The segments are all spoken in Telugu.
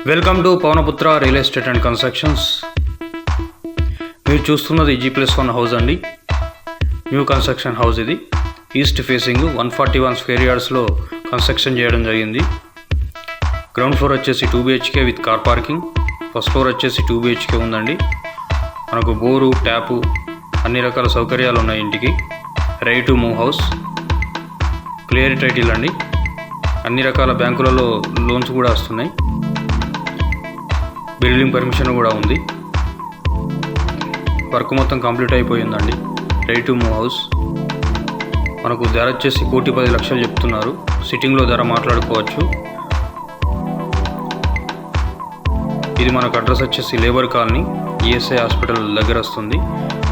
Welcome to Pawanputra real estate and constructions. మీరు చూస్తున్నది G+1 హౌస్ అండి. న్యూ కన్స్ట్రక్షన్ హౌస్ ఇది. ఈస్ట్ ఫేసింగ్ 141 స్క్వేర్ యార్డ్స్లో కన్స్ట్రక్షన్ చేయడం జరిగింది. గ్రౌండ్ ఫ్లోర్ వచ్చేసి 2 BHK with car parking. First floor వచ్చేసి 2 BHK ఉందండి. మనకు బోరు, ట్యాపు అన్ని రకాల సౌకర్యాలు ఉన్నాయి ఇంటికి. Ready to move house. Clear title అండి. అన్ని రకాల బ్యాంకులలో లోన్స్ కూడా వస్తున్నాయి. బిల్డింగ్ పర్మిషన్ కూడా ఉంది. వర్క్ మొత్తం కంప్లీట్ అయిపోయిందండి. Ready to move house. మనకు ధర వచ్చేసి 1,10,00,000 చెప్తున్నారు. సిట్టింగ్లో ధర మాట్లాడుకోవచ్చు. ఇది మనకు అడ్రస్ వచ్చేసి లేబర్ కాలనీ, ESI హాస్పిటల్ దగ్గర వస్తుంది.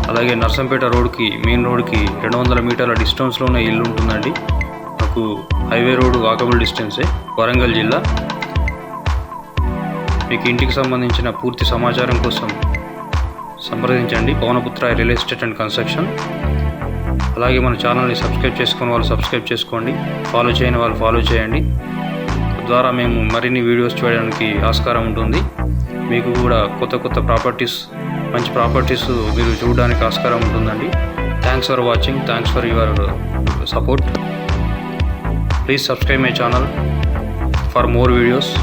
అలాగే నర్సంపేట రోడ్కి, మెయిన్ రోడ్కి 200 మీటర్ల డిస్టెన్స్లోనే ఇల్లు ఉంటుందండి. మనకు హైవే రోడ్ వాకబుల్ డిస్టెన్సే. వరంగల్ జిల్లా. మీకు ఇంటికి సంబంధించిన పూర్తి సమాచారం కోసం సంప్రదించండి Pawanputra real estate and construction. అలాగే మన ఛానల్ని సబ్స్క్రైబ్ చేసుకుని వాళ్ళు సబ్స్క్రైబ్ చేసుకోండి, ఫాలో చేయని వాళ్ళు ఫాలో చేయండి. తద్వారా మేము మరిన్ని వీడియోస్ చేయడానికి ఆస్కారం ఉంటుంది. మీకు కూడా కొత్త ప్రాపర్టీస్, మంచి ప్రాపర్టీస్ మీరు చూడడానికి ఆస్కారం ఉంటుందండి. Thanks for watching. Thanks for your support. Please subscribe my channel for more videos.